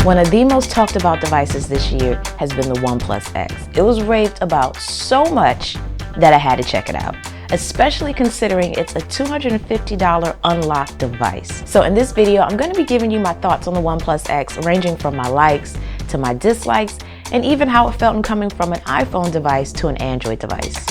One of the most talked about devices this year has been the OnePlus X. It was raved about so much that I had to check it out, especially considering it's a $250 unlocked device. So in this video, I'm going to be giving you my thoughts on the OnePlus X, ranging from my likes to my dislikes, and even how it felt in coming from an iPhone device to an Android device.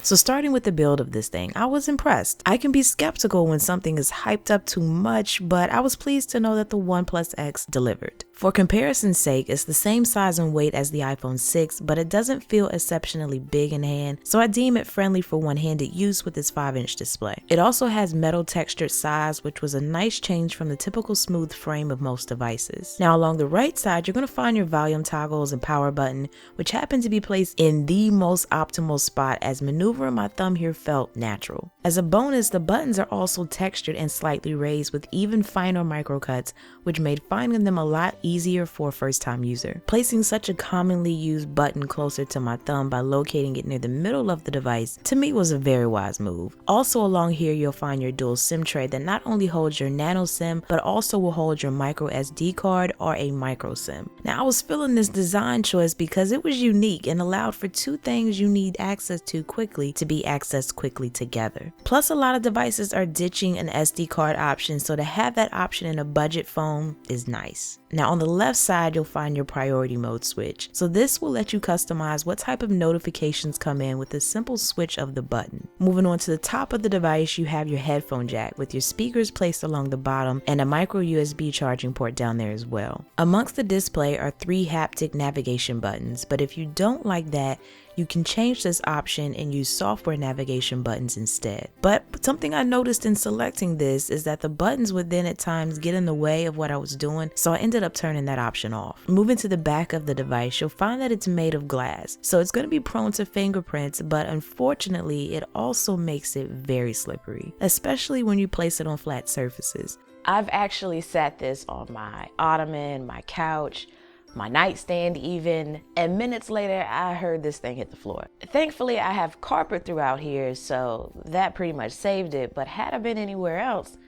So starting with the build of this thing, I was impressed. I can be skeptical when something is hyped up too much, but I was pleased to know that the OnePlus X delivered. For comparison's sake, it's the same size and weight as the iPhone 6, but it doesn't feel exceptionally big in hand, so I deem it friendly for one-handed use with its 5-inch display. It also has metal textured sides, which was a nice change from the typical smooth frame of most devices. Now along the right side, you're going to find your volume toggles and power button, which happen to be placed in the most optimal spot, as maneuvering my thumb here felt natural. As a bonus, the buttons are also textured and slightly raised with even finer micro cuts, which made finding them a lot easier for a first-time user. Placing such a commonly used button closer to my thumb by locating it near the middle of the device, to me, was a very wise move. Also along here, you'll find your dual SIM tray that not only holds your nano SIM, but also will hold your micro SD card or a micro SIM. Now I was feeling this design choice because it was unique and allowed for two things you need access to quickly to be accessed quickly together. Plus, a lot of devices are ditching an SD card option, so to have that option in a budget phone is nice. Now on the left side, you'll find your priority mode switch. So this will let you customize what type of notifications come in with a simple switch of the button. Moving on to the top of the device, you have your headphone jack with your speakers placed along the bottom and a micro USB charging port down there as well. Amongst the display are 3 haptic navigation buttons, but if you don't like that, you can change this option and use software navigation buttons instead. But something I noticed in selecting this is that the buttons would then at times get in the way of what I was doing, so I ended up turning that option off. Moving to the back of the device, you'll find that it's made of glass, so it's going to be prone to fingerprints, but unfortunately it also makes it very slippery, especially when you place it on flat surfaces. I've actually sat this on my ottoman, my couch, my nightstand even, and minutes later I heard this thing hit the floor. Thankfully I have carpet throughout here, so that pretty much saved it, but had I been anywhere else,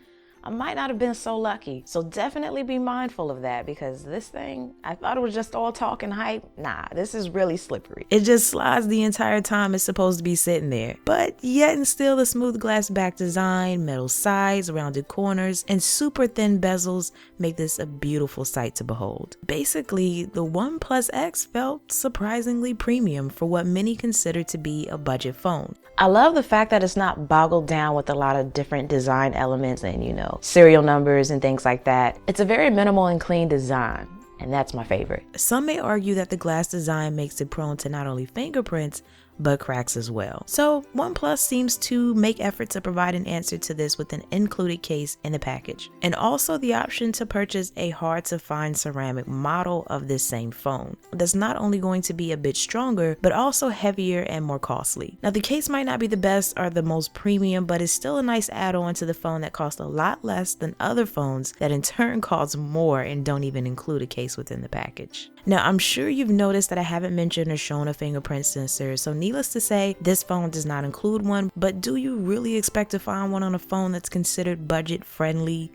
I might not have been so lucky. So definitely be mindful of that, because this thing, I thought it was just all talk and hype. Nah, this is really slippery. It just slides the entire time it's supposed to be sitting there. But yet and still, the smooth glass back design, metal sides, rounded corners, and super thin bezels make this a beautiful sight to behold. Basically, the OnePlus X felt surprisingly premium for what many consider to be a budget phone. I love the fact that it's not boggled down with a lot of different design elements and, serial numbers and things like that. It's a very minimal and clean design, and that's my favorite. Some may argue that the glass design makes it prone to not only fingerprints, but cracks as well. So OnePlus seems to make effort to provide an answer to this with an included case in the package, and also the option to purchase a hard to find ceramic model of this same phone that's not only going to be a bit stronger, but also heavier and more costly. Now the case might not be the best or the most premium, but it's still a nice add-on to the phone that costs a lot less than other phones that in turn cost more and don't even include a case within the package. Now I'm sure you've noticed that I haven't mentioned or shown a fingerprint sensor, so needless to say, this phone does not include one, but do you really expect to find one on a phone that's considered budget friendly?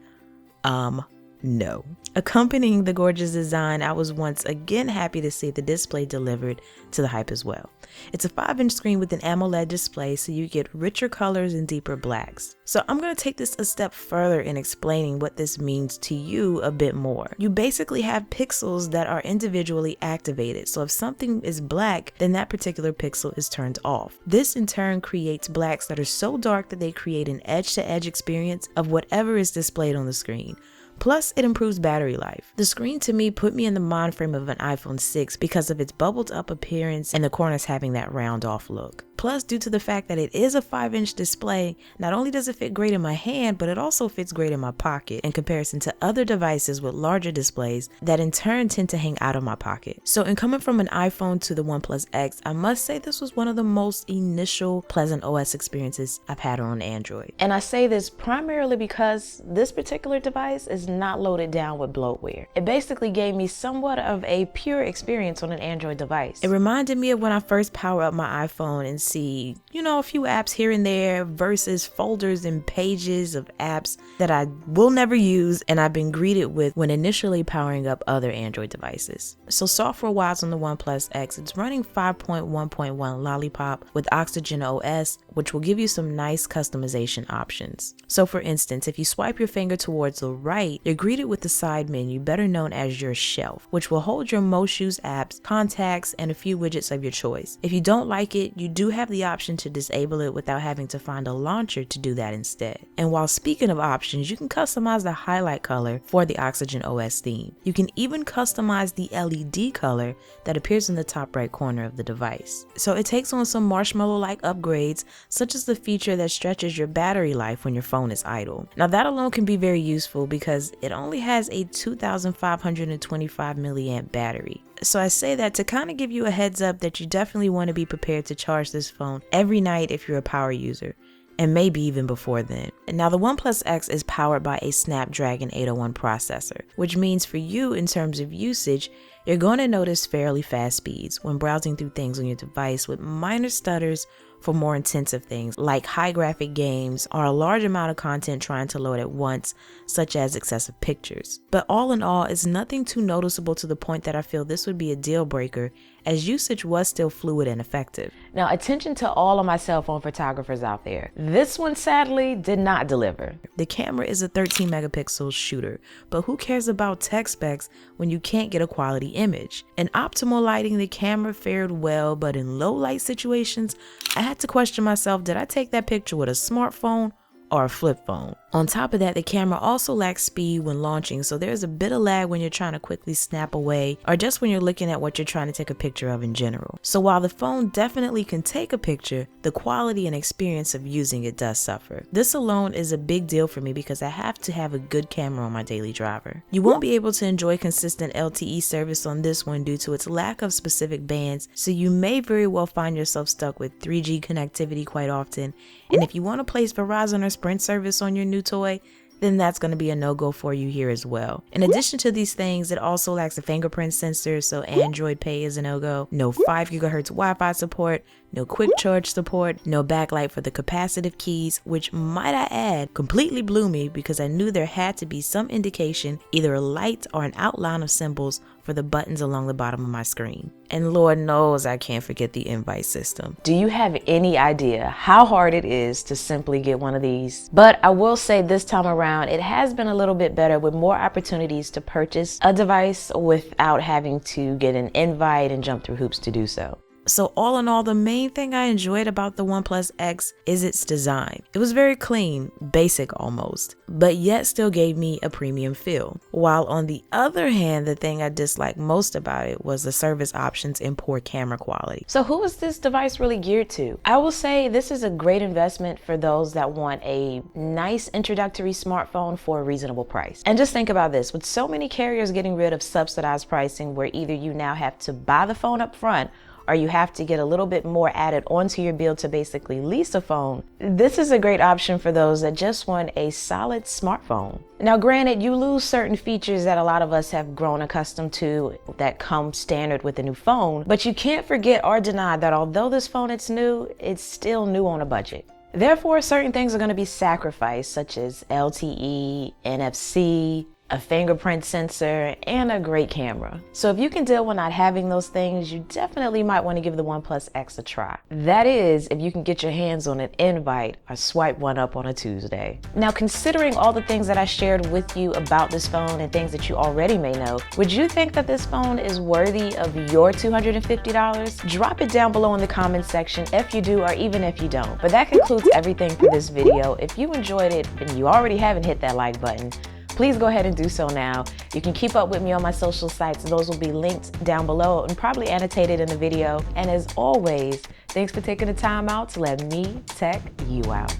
No. Accompanying the gorgeous design, I was once again happy to see the display delivered to the hype as well. It's a 5-inch screen with an AMOLED display, so you get richer colors and deeper blacks. So I'm going to take this a step further in explaining what this means to you a bit more. You basically have pixels that are individually activated, so if something is black, then that particular pixel is turned off. This in turn creates blacks that are so dark that they create an edge-to-edge experience of whatever is displayed on the screen. Plus, it improves battery life. The screen to me put me in the mind frame of an iPhone 6 because of its bubbled up appearance and the corners having that round off look. Plus, due to the fact that it is a 5-inch display, not only does it fit great in my hand, but it also fits great in my pocket in comparison to other devices with larger displays that in turn tend to hang out of my pocket. So in coming from an iPhone to the OnePlus X, I must say this was one of the most initial pleasant OS experiences I've had on Android. And I say this primarily because this particular device is not loaded down with bloatware. It basically gave me somewhat of a pure experience on an Android device. It reminded me of when I first powered up my iPhone and see, a few apps here and there versus folders and pages of apps that I will never use and I've been greeted with when initially powering up other Android devices. So software-wise on the OnePlus X, it's running 5.1.1 Lollipop with Oxygen OS, which will give you some nice customization options. So for instance, if you swipe your finger towards the right, you're greeted with the side menu, better known as your shelf, which will hold your most used apps, contacts, and a few widgets of your choice. If you don't like it, you do have the option to disable it without having to find a launcher to do that instead. And while speaking of options, you can customize the highlight color for the Oxygen OS theme. You can even customize the LED color that appears in the top right corner of the device. So it takes on some marshmallow-like upgrades, such as the feature that stretches your battery life when your phone is idle. Now that alone can be very useful because it only has a 2,525 milliamp battery. So I say that to kind of give you a heads up that you definitely want to be prepared to charge this phone every night if you're a power user, and maybe even before then. And now the OnePlus X is powered by a Snapdragon 801 processor, which means for you in terms of usage, you're going to notice fairly fast speeds when browsing through things on your device, with minor stutters for more intensive things like high graphic games or a large amount of content trying to load at once, such as excessive pictures. But all in all, it's nothing too noticeable to the point that I feel this would be a deal breaker, as usage was still fluid and effective. Now, attention to all of my cell phone photographers out there. This one sadly did not deliver. The camera is a 13 megapixel shooter, but who cares about tech specs when you can't get a quality image? In optimal lighting, the camera fared well, but in low light situations, I had to question myself, did I take that picture with a smartphone or a flip phone? On top of that, the camera also lacks speed when launching, so there's a bit of lag when you're trying to quickly snap away or just when you're looking at what you're trying to take a picture of in general. So while the phone definitely can take a picture, the quality and experience of using it does suffer. This alone is a big deal for me because I have to have a good camera on my daily driver. You won't be able to enjoy consistent LTE service on this one due to its lack of specific bands, so you may very well find yourself stuck with 3G connectivity quite often, and if you want to place Verizon or Sprint service on your new toy, then that's going to be a no-go for you here as well. In addition to these things, it also lacks a fingerprint sensor, so Android Pay is a no-go. No 5 GHz Wi-Fi support, no quick charge support, no backlight for the capacitive keys, which might I add completely blew me because I knew there had to be some indication, either a light or an outline of symbols for the buttons along the bottom of my screen. And Lord knows I can't forget the invite system. Do you have any idea how hard it is to simply get one of these? But I will say this time around, it has been a little bit better with more opportunities to purchase a device without having to get an invite and jump through hoops to do so. So all in all, the main thing I enjoyed about the OnePlus X is its design. It was very clean, basic almost, but yet still gave me a premium feel. While on the other hand, the thing I disliked most about it was the service options and poor camera quality. So who is this device really geared to? I will say this is a great investment for those that want a nice introductory smartphone for a reasonable price. And just think about this, with so many carriers getting rid of subsidized pricing where either you now have to buy the phone up front or you have to get a little bit more added onto your bill to basically lease a phone, this is a great option for those that just want a solid smartphone. Now granted, you lose certain features that a lot of us have grown accustomed to that come standard with a new phone, but you can't forget or deny that although this phone is new, it's still new on a budget. Therefore, certain things are going to be sacrificed, such as LTE, NFC, a fingerprint sensor, and a great camera. So if you can deal with not having those things, you definitely might want to give the OnePlus X a try. That is, if you can get your hands on an invite or swipe one up on a Tuesday. Now, considering all the things that I shared with you about this phone and things that you already may know, would you think that this phone is worthy of your $250? Drop it down below in the comments section if you do or even if you don't. But that concludes everything for this video. If you enjoyed it and you already haven't hit that like button, please go ahead and do so now. You can keep up with me on my social sites. Those will be linked down below and probably annotated in the video. And as always, thanks for taking the time out to let me tech you out.